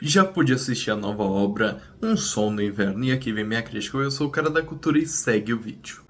Já pude assistir a nova obra Um Sol no Inverno e aqui vem minha crítica. Eu sou o cara da cultura e segue o vídeo.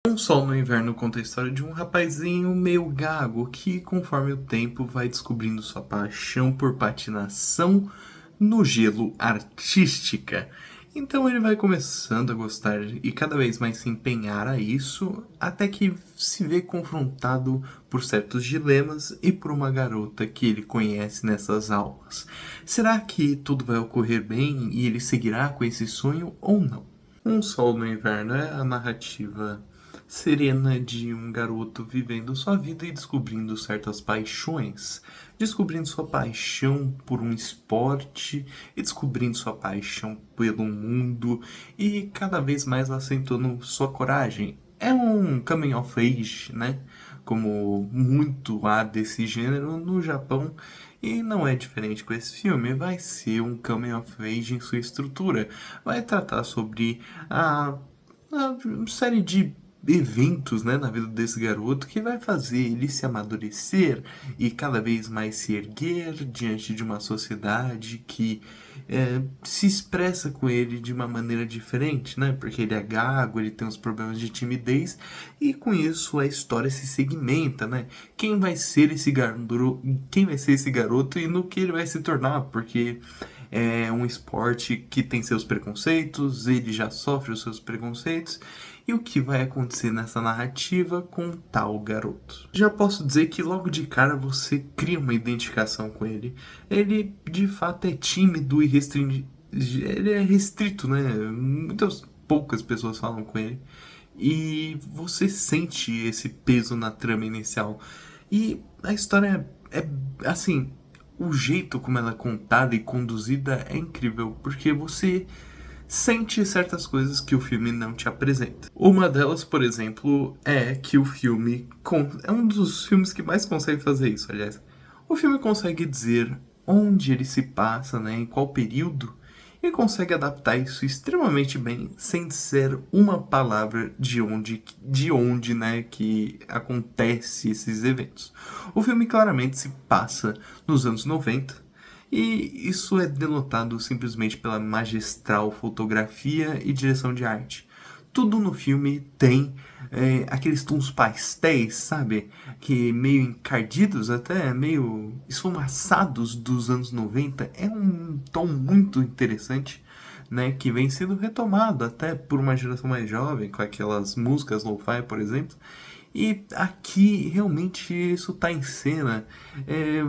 Um Sol no Inverno conta a história de um rapazinho meio gago que, conforme o tempo, vai descobrindo sua paixão por patinação no gelo artística. Então ele vai começando a gostar e cada vez mais se empenhar a isso, até que se vê confrontado por certos dilemas e por uma garota que ele conhece nessas aulas. Será que tudo vai ocorrer bem e ele seguirá com esse sonho ou não? Um Sol no Inverno é a narrativa serena de um garoto vivendo sua vida e descobrindo certas paixões, descobrindo sua paixão por um esporte e descobrindo sua paixão pelo mundo e cada vez mais acentuando sua coragem. É um coming of age, né? Como muito há desse gênero no Japão, e não é diferente com esse filme. Vai ser um coming of age em sua estrutura. Vai tratar sobre a série de eventos, né, na vida desse garoto que vai fazer ele se amadurecer e cada vez mais se erguer diante de uma sociedade que se expressa com ele de uma maneira diferente, né? Porque ele é gago, ele tem uns problemas de timidez e com isso a história se segmenta, né? Quem vai ser esse garoto e no que ele vai se tornar? Porque é um esporte que tem seus preconceitos, ele já sofre os seus preconceitos, e o que vai acontecer nessa narrativa com tal garoto. Já posso dizer que logo de cara você cria uma identificação com ele. Ele de fato é tímido e ele é restrito, né? Muitas poucas pessoas falam com ele. E você sente esse peso na trama inicial. E a história é assim, o jeito como ela é contada e conduzida é incrível, porque você sente certas coisas que o filme não te apresenta. Uma delas, por exemplo, é que o filme é um dos filmes que mais consegue fazer isso, aliás. O filme consegue dizer onde ele se passa, né, em qual período, e consegue adaptar isso extremamente bem, sem ser uma palavra de onde, né, que acontece esses eventos. O filme claramente se passa nos anos 90, e isso é denotado simplesmente pela magistral fotografia e direção de arte. Tudo no filme tem aqueles tons pastéis, sabe? Que meio encardidos, até meio esfumaçados dos anos 90. É um tom muito interessante, né? Que vem sendo retomado até por uma geração mais jovem, com aquelas músicas lo-fi, por exemplo. E aqui realmente isso está em cena.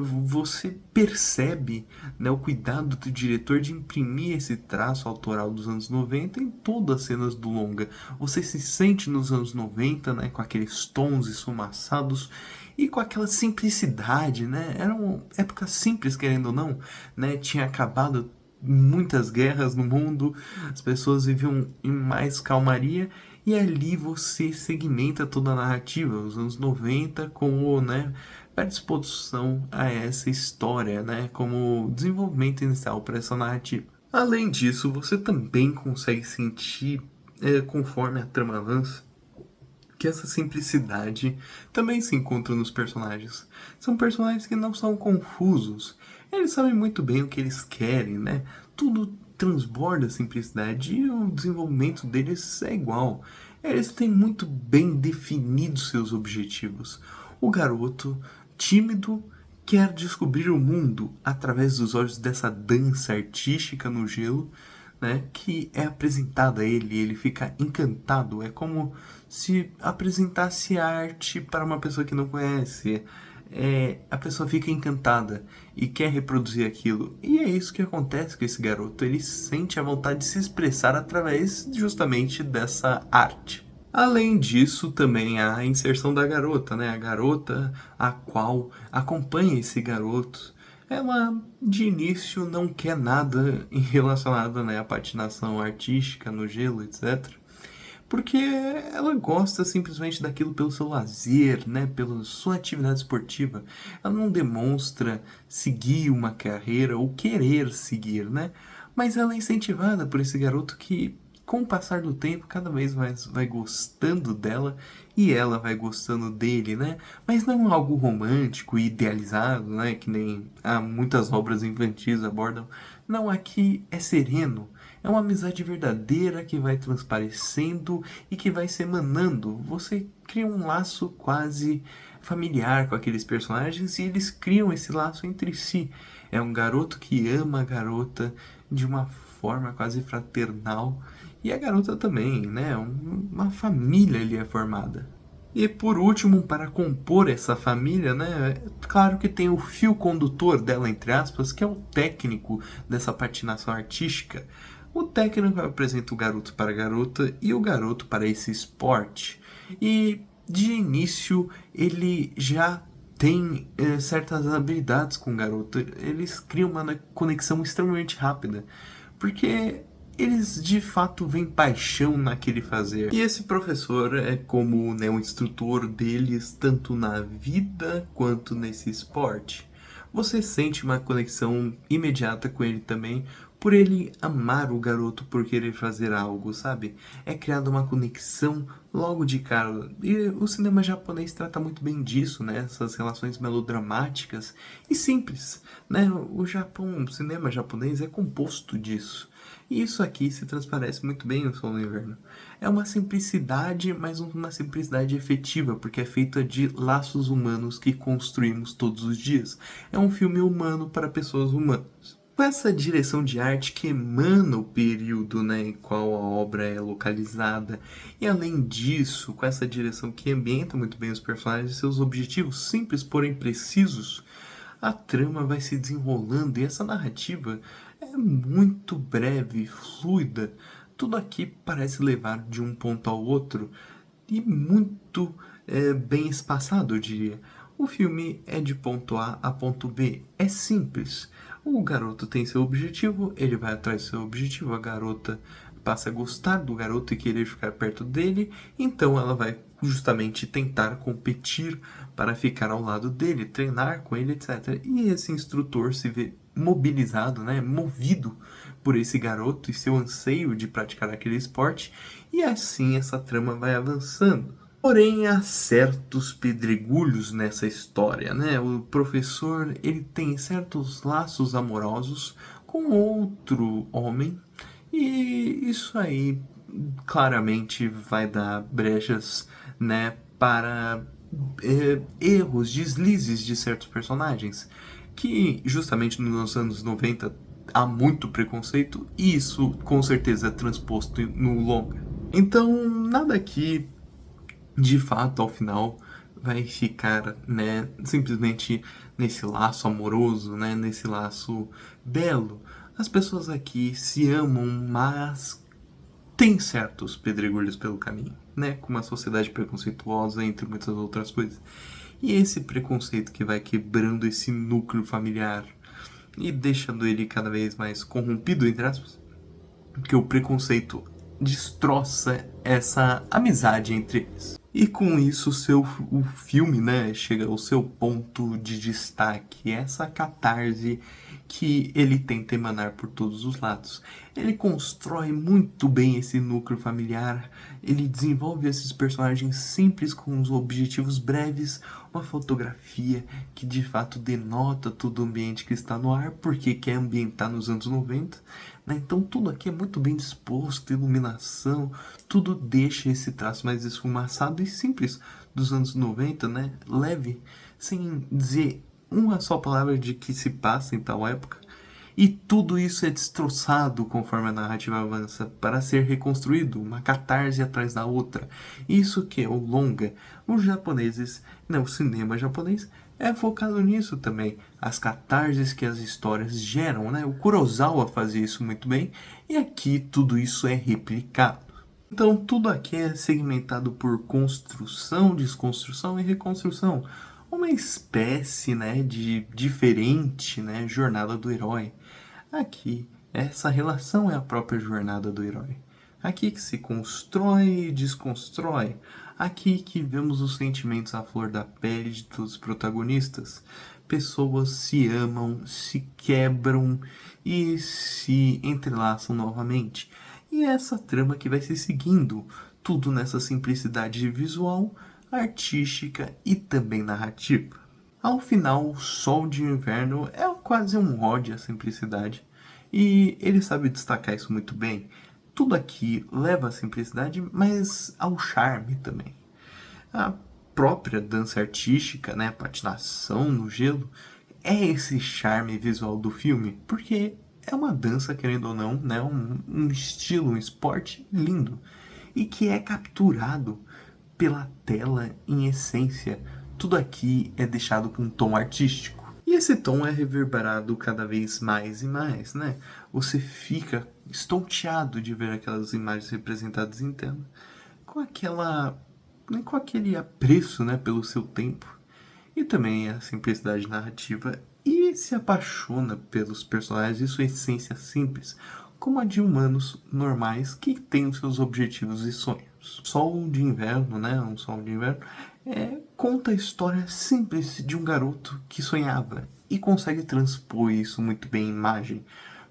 Você percebe, né, o cuidado do diretor de imprimir esse traço autoral dos anos 90 em todas as cenas do longa. Você se sente nos anos 90, né, com aqueles tons esfumaçados e com aquela simplicidade, né? Era uma época simples, querendo ou não, né? Tinha acabado muitas guerras no mundo, as pessoas viviam em mais calmaria e ali você segmenta toda a narrativa, os anos 90 como, né, predisposição a essa história, né, como desenvolvimento inicial para essa narrativa. Além disso, você também consegue sentir, conforme a trama avança, que essa simplicidade também se encontra nos personagens. São personagens que não são confusos. Eles sabem muito bem o que eles querem, né? Tudo transborda simplicidade e o desenvolvimento deles é igual. Eles têm muito bem definidos seus objetivos. O garoto, tímido, quer descobrir o mundo através dos olhos dessa dança artística no gelo, né, que é apresentada a ele e ele fica encantado. É como se apresentasse arte para uma pessoa que não conhece. A pessoa fica encantada e quer reproduzir aquilo. E é isso que acontece com esse garoto. Ele sente a vontade de se expressar através justamente dessa arte. Além disso, também há a inserção da garota, né? A garota a qual acompanha esse garoto. Ela, de início, não quer nada relacionado, né, à patinação artística no gelo, etc. Porque ela gosta simplesmente daquilo pelo seu lazer, né, pela sua atividade esportiva. Ela não demonstra seguir uma carreira ou querer seguir, né? Mas ela é incentivada por esse garoto que com o passar do tempo, cada vez mais vai gostando dela e ela vai gostando dele, né? Mas não algo romântico e idealizado, né? Que nem muitas obras infantis abordam. Não, aqui é sereno. É uma amizade verdadeira que vai transparecendo e que vai se emanando. Você cria um laço quase familiar com aqueles personagens e eles criam esse laço entre si. É um garoto que ama a garota de uma forma quase fraternal e a garota também, né? Uma família ali é formada. E por último, para compor essa família, né? Claro que tem o fio condutor dela, entre aspas, que é o técnico dessa patinação artística. O técnico apresenta o garoto para a garota e o garoto para esse esporte. E de início ele já tem certas habilidades com o garoto. Eles criam uma conexão extremamente rápida. Porque eles de fato veem paixão naquele fazer. E esse professor é como, né, um instrutor deles, tanto na vida quanto nesse esporte. Você sente uma conexão imediata com ele também, por ele amar o garoto por querer fazer algo, sabe? É criada uma conexão logo de cara. E o cinema japonês trata muito bem disso, né? Essas relações melodramáticas e simples, né? O cinema japonês é composto disso. E isso aqui se transparece muito bem no Sol no Inverno. É uma simplicidade, mas uma simplicidade efetiva, porque é feita de laços humanos que construímos todos os dias. É um filme humano para pessoas humanas. Com essa direção de arte que emana o período, né, em qual a obra é localizada, e além disso, com essa direção que ambienta muito bem os personagens e seus objetivos simples, porém precisos, a trama vai se desenrolando e essa narrativa é muito breve, fluida. Tudo aqui parece levar de um ponto ao outro e muito bem espaçado, eu diria. O filme é de ponto A a ponto B. É simples. O garoto tem seu objetivo, ele vai atrás do seu objetivo, a garota passa a gostar do garoto e querer ficar perto dele, então ela vai justamente tentar competir para ficar ao lado dele, treinar com ele, etc. E esse instrutor se vê mobilizado, né, movido por esse garoto e seu anseio de praticar aquele esporte, e assim essa trama vai avançando. Porém, há certos pedregulhos nessa história, né? O professor, ele tem certos laços amorosos com outro homem e isso aí claramente vai dar brechas, né, para erros, deslizes de certos personagens, que justamente nos anos 90 há muito preconceito e isso com certeza é transposto no longa. Então, nada aqui de fato, ao final, vai ficar, né, simplesmente nesse laço amoroso, né, nesse laço belo. As pessoas aqui se amam, mas tem certos pedregulhos pelo caminho, né, com uma sociedade preconceituosa, entre muitas outras coisas. E esse preconceito que vai quebrando esse núcleo familiar e deixando ele cada vez mais corrompido, entre aspas, porque o preconceito destroça essa amizade entre eles. E com isso o filme, né, chega ao seu ponto de destaque, essa catarse que ele tenta emanar por todos os lados. Ele constrói muito bem esse núcleo familiar, ele desenvolve esses personagens simples com os objetivos breves, uma fotografia que de fato denota todo o ambiente que está no ar, porque quer ambientar nos anos 90, né? Então tudo aqui é muito bem disposto, iluminação, tudo deixa esse traço mais esfumaçado e simples dos anos 90, né? Leve, sem dizer uma só palavra de que se passa em tal época. E tudo isso é destroçado conforme a narrativa avança para ser reconstruído, uma catarse atrás da outra. Isso que é o longa. Os japoneses, né, o cinema japonês é focado nisso também. As catarses que as histórias geram, né? O Kurosawa fazia isso muito bem e aqui tudo isso é replicado. Então tudo aqui é segmentado por construção, desconstrução e reconstrução. Uma espécie, né, de diferente, né, jornada do herói. Aqui, essa relação é a própria jornada do herói. Aqui que se constrói e desconstrói. Aqui que vemos os sentimentos à flor da pele de todos os protagonistas. Pessoas se amam, se quebram e se entrelaçam novamente. E é essa trama que vai se seguindo, tudo nessa simplicidade visual, artística e também narrativa. Ao final, o Sol de Inverno é quase um ode à simplicidade, e ele sabe destacar isso muito bem. Tudo aqui leva à simplicidade, mas ao charme também. A própria dança artística, né, a patinação no gelo, é esse charme visual do filme, porque é uma dança, querendo ou não, né, um estilo, um esporte lindo, e que é capturado pela tela em essência. Tudo aqui é deixado com um tom artístico. E esse tom é reverberado cada vez mais e mais, né? Você fica estonteado de ver aquelas imagens representadas em tela, com aquela, com aquele apreço, né, pelo seu tempo e também a simplicidade narrativa, e se apaixona pelos personagens e sua essência simples, como a de humanos normais que têm os seus objetivos e sonhos. Sol de Inverno, né, um Sol de Inverno, conta a história simples de um garoto que sonhava e consegue transpor isso muito bem em imagem,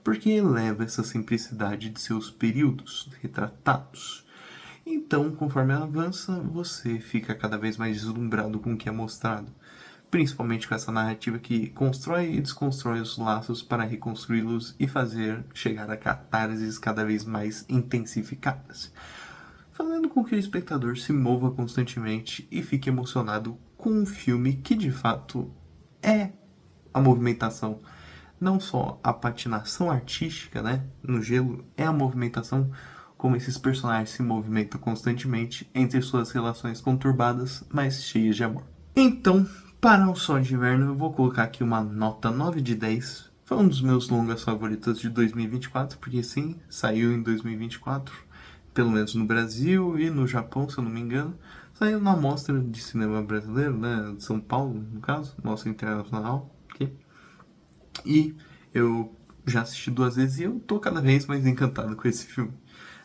porque eleva essa simplicidade de seus períodos retratados. Então, conforme ela avança, você fica cada vez mais deslumbrado com o que é mostrado, principalmente com essa narrativa que constrói e desconstrói os laços para reconstruí-los e fazer chegar a catarses cada vez mais intensificadas, fazendo com que o espectador se mova constantemente e fique emocionado com um filme que de fato é a movimentação, não só a patinação artística, né, no gelo, é a movimentação como esses personagens se movimentam constantemente entre suas relações conturbadas, mas cheias de amor. Então, para o Sol de Inverno, eu vou colocar aqui uma nota 9 de 10. Foi um dos meus longas favoritos de 2024, porque sim, saiu em 2024, pelo menos no Brasil e no Japão, se eu não me engano. Saiu na Mostra de Cinema Brasileiro, né, de São Paulo, no caso, Mostra Internacional, aqui. E eu já assisti 2 vezes e eu tô cada vez mais encantado com esse filme.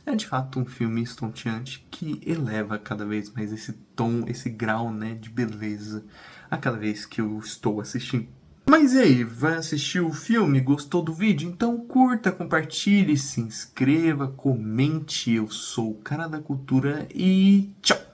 É de fato um filme estonteante que eleva cada vez mais esse tom, esse grau, né, de beleza a cada vez que eu estou assistindo. Mas e aí, vai assistir o filme? Gostou do vídeo? Então curta, compartilhe, se inscreva, comente. Eu sou o Cara da Cultura e tchau!